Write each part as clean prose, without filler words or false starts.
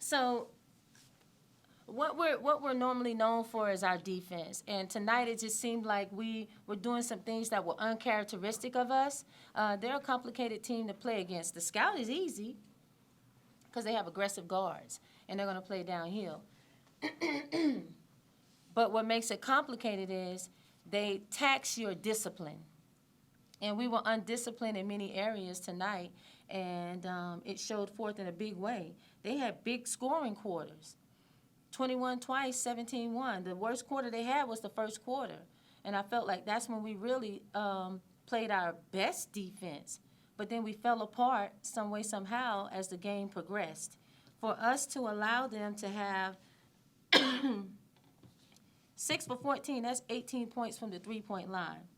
So what we're normally known for is our defense, and tonight it just seemed like we were doing some things that were uncharacteristic of us. They're a complicated team to play against. The Scout is easy because they have aggressive guards, and they're going to play downhill. But what makes it complicated is they tax your discipline. And we were undisciplined in many areas tonight, and it showed forth in a big way. They had big scoring quarters. 21 twice, 17-1. The worst quarter they had was the first quarter. And I felt like that's when we really played our best defense. But then we fell apart some way, somehow, as the game progressed. For us to allow them to have 6 for 14, that's 18 points from the three-point line.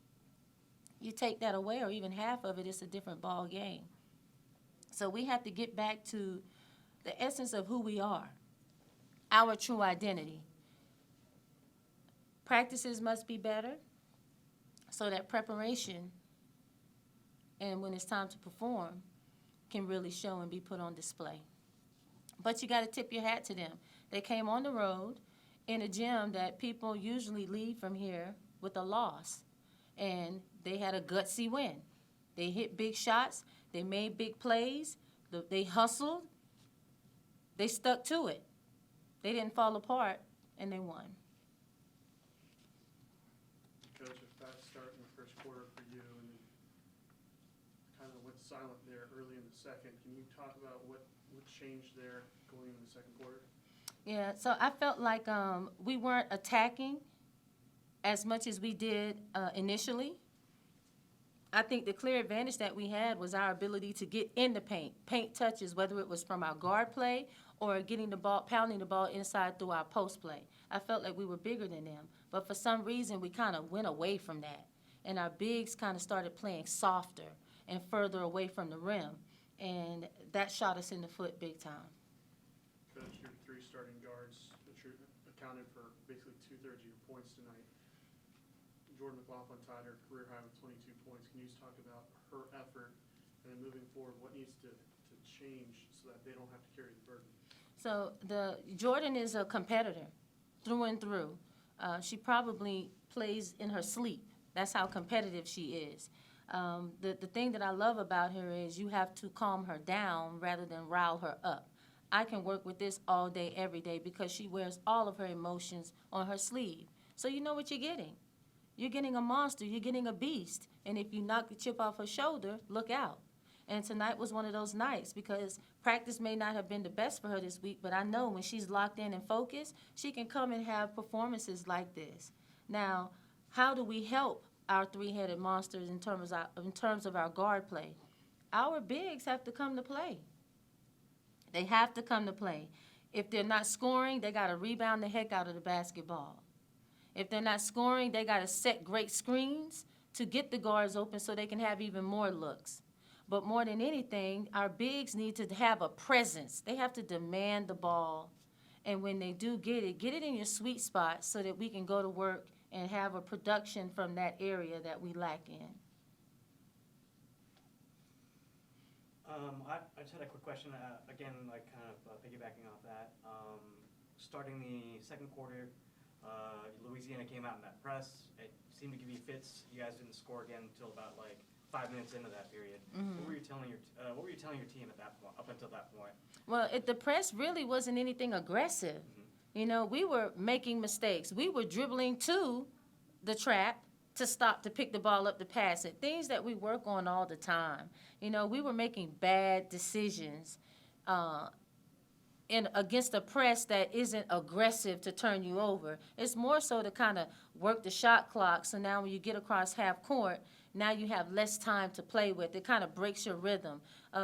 You take that away, or even half of it, it's a different ball game. So we have to get back to the essence of who we are, our true identity. Practices must be better so that preparation and when it's time to perform can really show and be put on display. But you got to tip your hat to them. They came on the road in a gym that people usually leave from here with a loss, and they had a gutsy win. They hit big shots. They made big plays. They hustled. They stuck to it. They didn't fall apart, and they won. Coach, a fast start in the first quarter for you, and kind of went silent there early in the second. Can you talk about what changed there going into the second quarter? Yeah, so I felt like we weren't attacking as much as we did initially. I think the clear advantage that we had was our ability to get in the paint touches, whether it was from our guard play or getting the ball, pounding the ball inside through our post play. I felt like we were bigger than them, but for some reason we kind of went away from that, and our bigs kind of started playing softer and further away from the rim, and that shot us in the foot big time. Coach, your three starting guards accounted for basically 2/3 of your points tonight. Jordan McLaughlin tied her career high with 22 points. Can you just talk about her effort, and then moving forward, what needs to change so that they don't have to carry the burden? So Jordan is a competitor through and through. She probably plays in her sleep. That's how competitive she is. The thing that I love about her is you have to calm her down rather than rile her up. I can work with this all day, every day, because she wears all of her emotions on her sleeve. So you know what you're getting. You're getting a monster. You're getting a beast. And if you knock the chip off her shoulder, look out. And tonight was one of those nights because practice may not have been the best for her this week, but I know when she's locked in and focused, she can come and have performances like this. Now, how do we help our three-headed monsters in terms of our guard play? Our bigs have to come to play. They have to come to play. If they're not scoring, they got to rebound the heck out of the basketball. If they're not scoring, they got to set great screens to get the guards open so they can have even more looks. But more than anything, our bigs need to have a presence. They have to demand the ball. And when they do get it in your sweet spot so that we can go to work and have a production from that area that we lack in. I just had a quick question, again, like kind of piggybacking off that. Starting the second quarter, Louisiana came out in that press. It seemed to give you fits. You guys didn't score again until about like 5 minutes into that period. Mm-hmm. What were you telling your team at that point, up until that point? Well, the press really wasn't anything aggressive. Mm-hmm. You know, we were making mistakes. We were dribbling to the trap to stop, to pick the ball up, to pass it. Things that we work on all the time. You know, we were making bad decisions against a press that isn't aggressive to turn you over. It's more so to kind of work the shot clock. So now when you get across half court, now you have less time to play with. It kind of breaks your rhythm.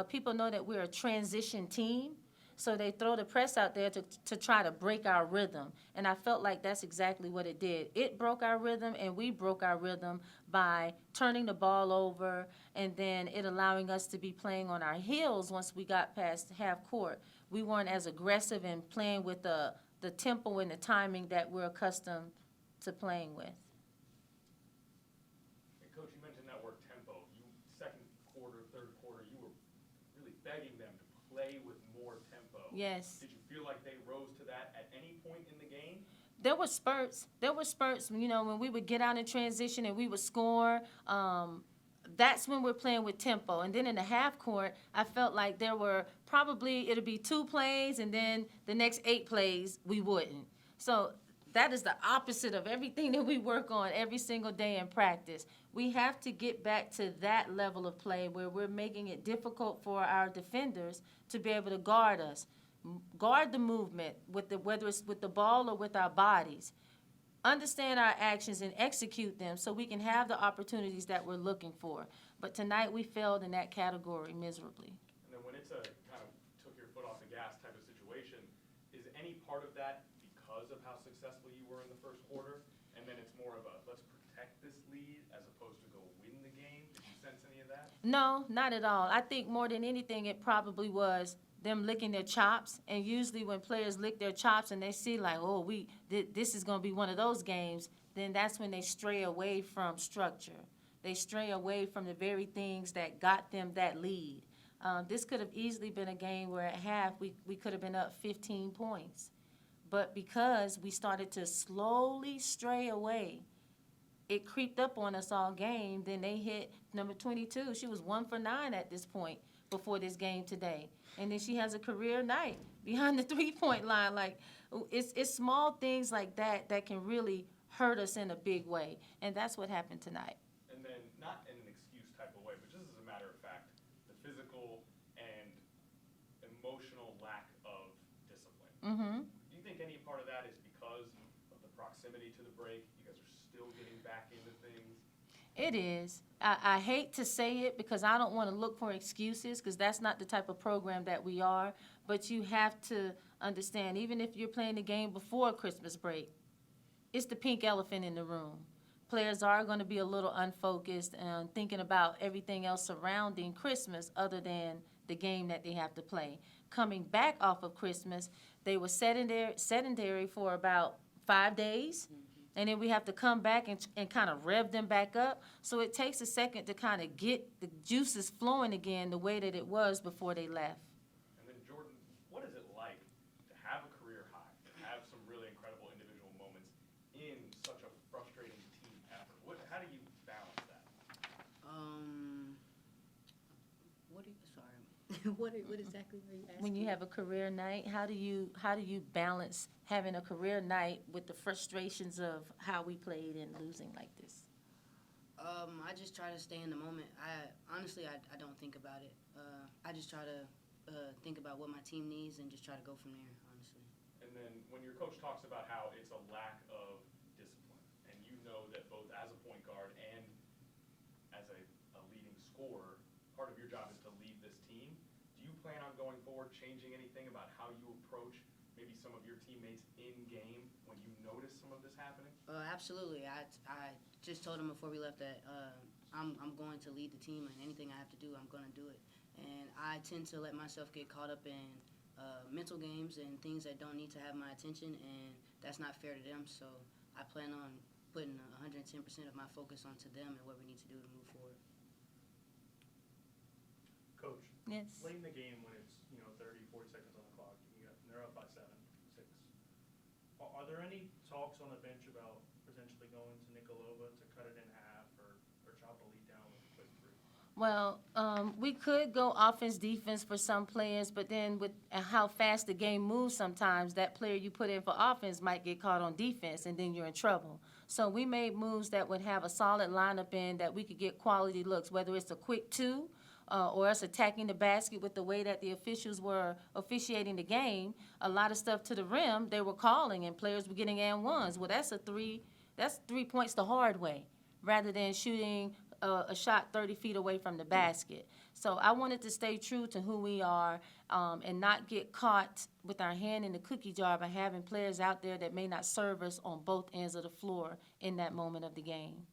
People know that we're a transition team, so they throw the press out there to try to break our rhythm. And I felt like that's exactly what it did. It broke our rhythm, and we broke our rhythm by turning the ball over and then it allowing us to be playing on our heels once we got past half court. We weren't as aggressive and playing with the tempo and the timing that we're accustomed to playing with. Coach, you mentioned that word tempo. Second quarter, third quarter, you were really begging them to play with more tempo. Yes. Did you feel like they rose to that at any point in the game? There were spurts. You know, when we would get out in transition and we would score. That's when we're playing with tempo. And then in the half court, I felt like there were probably, it'll be 2 plays, and then the next 8 plays, we wouldn't. So that is the opposite of everything that we work on every single day in practice. We have to get back to that level of play where we're making it difficult for our defenders to be able to guard us. Guard the movement, whether it's with the ball or with our bodies. Understand our actions and execute them so we can have the opportunities that we're looking for. But tonight we failed in that category miserably. And then when it's a kind of took your foot off the gas type of situation, is any part of that because of how successful you were in the first quarter? And then it's more of a let's protect this lead as opposed to go win the game? Did you sense any of that? No, not at all. I think more than anything, it probably was them licking their chops. And usually when players lick their chops and they see like, oh, this is going to be one of those games, then that's when they stray away from structure. They stray away from the very things that got them that lead. This could have easily been a game where at half we could have been up 15 points. But because we started to slowly stray away, it creeped up on us all game. Then they hit number 22. She was 1 for 9 at this point before this game today. And then she has a career night behind the 3-point line. Like, it's small things like that that can really hurt us in a big way. And that's what happened tonight. And then, not in an excuse type of way, but just as a matter of fact, the physical and emotional lack of discipline. Mm-hmm. Do you think any part of that is because of the proximity to the break? You guys are still getting back into things? It is. I hate to say it because I don't want to look for excuses because that's not the type of program that we are. But you have to understand, even if you're playing the game before Christmas break, it's the pink elephant in the room. Players are going to be a little unfocused and thinking about everything else surrounding Christmas other than the game that they have to play. Coming back off of Christmas, they were sedentary for about 5 days. And then we have to come back and kind of rev them back up. So it takes a second to kind of get the juices flowing again the way that it was before they left. And then, Jordan, what is it like to have a career high, to have some really incredible individual moments in such a frustrating team effort? How do you balance that? What exactly are you asking? When you have a career night, how do you balance having a career night with the frustrations of how we played and losing like this? I just try to stay in the moment. Honestly, I don't think about it. I just try to think about what my team needs and just try to go from there, honestly. And then when your coach talks about how it's a lack of discipline, and you know that both as a point guard and as a leading scorer, part of your job is to lead this team. Do you plan on going forward changing anything about how you approach maybe some of your teammates in game when you notice some of this happening? Absolutely. I just told him before we left that I'm going to lead the team, and anything I have to do, I'm going to do it. And I tend to let myself get caught up in mental games and things that don't need to have my attention, and that's not fair to them. So I plan on putting 110% of my focus onto them and what we need to do to move forward. Coach, Yes. late in the game when it's 30, 40 seconds on the clock, they're up by 7, 6. Are there any talks on the bench about potentially going to Nikolova to cut it in half or chop the lead down with a quick 3? Well, we could go offense, defense for some players, but then with how fast the game moves sometimes, that player you put in for offense might get caught on defense, and then you're in trouble. So we made moves that would have a solid lineup in that we could get quality looks, whether it's a quick 2 or us attacking the basket with the way that the officials were officiating the game. A lot of stuff to the rim they were calling, and players were getting and ones. Well, that's 3 points the hard way rather than shooting a shot 30 feet away from the basket. So I wanted to stay true to who we are and not get caught with our hand in the cookie jar by having players out there that may not serve us on both ends of the floor in that moment of the game.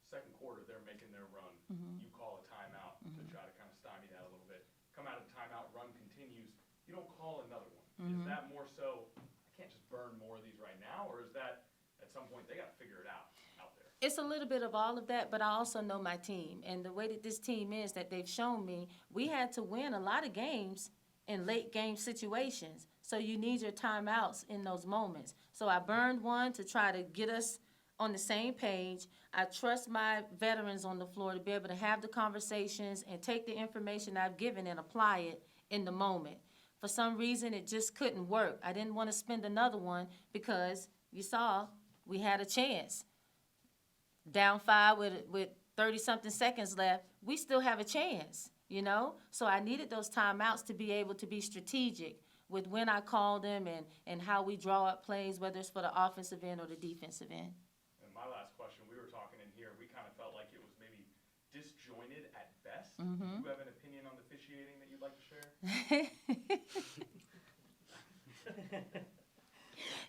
Second quarter, they're making their run. You call a timeout to try to kind of stymie that a little bit. Come out of the timeout, run continues. You don't call another one. Is that more so, I can't just burn more of these right now, or is that at some point they got to figure it out there? It's a little bit of all of that, but I also know my team. And the way that this team is that they've shown me, we had to win a lot of games in late game situations. So you need your timeouts in those moments. So I burned one to try to get us on the same page. I trust my veterans on the floor to be able to have the conversations and take the information I've given and apply it in the moment. For some reason, it just couldn't work. I didn't want to spend another one because you saw we had a chance. Down 5 with 30-something seconds left, we still have a chance, you know? So I needed those timeouts to be able to be strategic with when I call them and how we draw up plays, whether it's for the offensive end or the defensive end. And my last question, we were talking in here, we kind of felt like it was maybe disjointed at best. Mm-hmm. Do you have an opinion on the officiating that you'd like to share?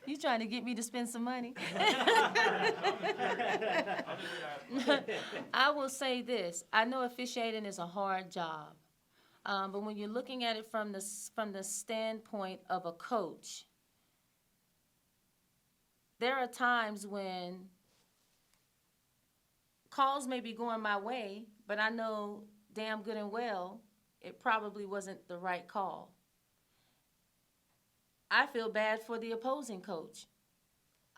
You trying to get me to spend some money? I will say this. I know officiating is a hard job. But when you're looking at it from the standpoint of a coach, there are times when calls may be going my way, but I know damn good and well it probably wasn't the right call. I feel bad for the opposing coach.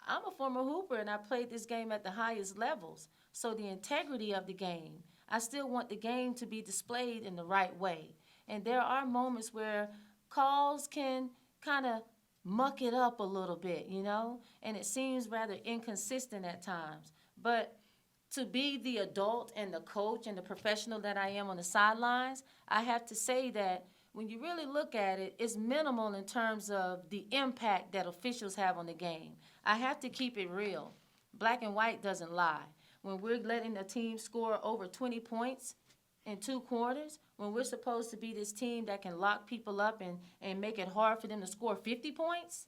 I'm a former hooper and I played this game at the highest levels. So the integrity of the game, I still want the game to be displayed in the right way. And there are moments where calls can kind of muck it up a little bit, you know? And it seems rather inconsistent at times. But to be the adult and the coach and the professional that I am on the sidelines, I have to say that when you really look at it, it's minimal in terms of the impact that officials have on the game. I have to keep it real. Black and white doesn't lie. When we're letting a team score over 20 points in 2 quarters, when we're supposed to be this team that can lock people up and make it hard for them to score 50 points,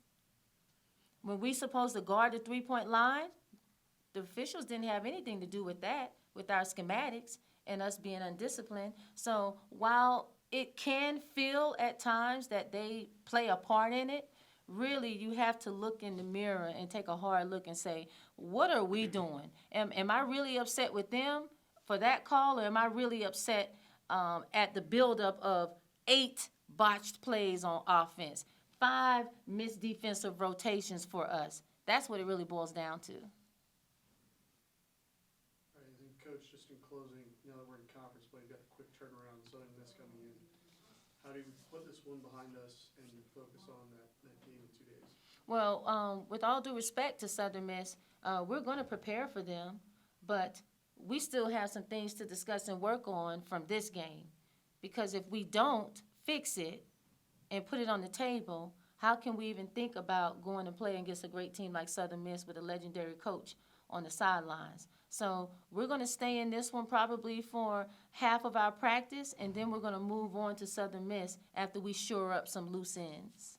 when we're supposed to guard the 3-point line, the officials didn't have anything to do with that, with our schematics and us being undisciplined. So while it can feel at times that they play a part in it, really you have to look in the mirror and take a hard look and say, what are we doing? Am I really upset with them for that call, or am I really upset at the buildup of 8 botched plays on offense, 5 missed defensive rotations for us? That's what it really boils down to. All right, and Coach, just in closing, now that we're in conference play, we've got the quick turnaround, Southern Miss coming in. How do you put this one behind us and focus on that game in 2 days? Well, with all due respect to Southern Miss, we're going to prepare for them, but we still have some things to discuss and work on from this game. Because if we don't fix it and put it on the table, how can we even think about going and playing against a great team like Southern Miss with a legendary coach on the sidelines? So we're going to stay in this one probably for half of our practice, and then we're going to move on to Southern Miss after we shore up some loose ends.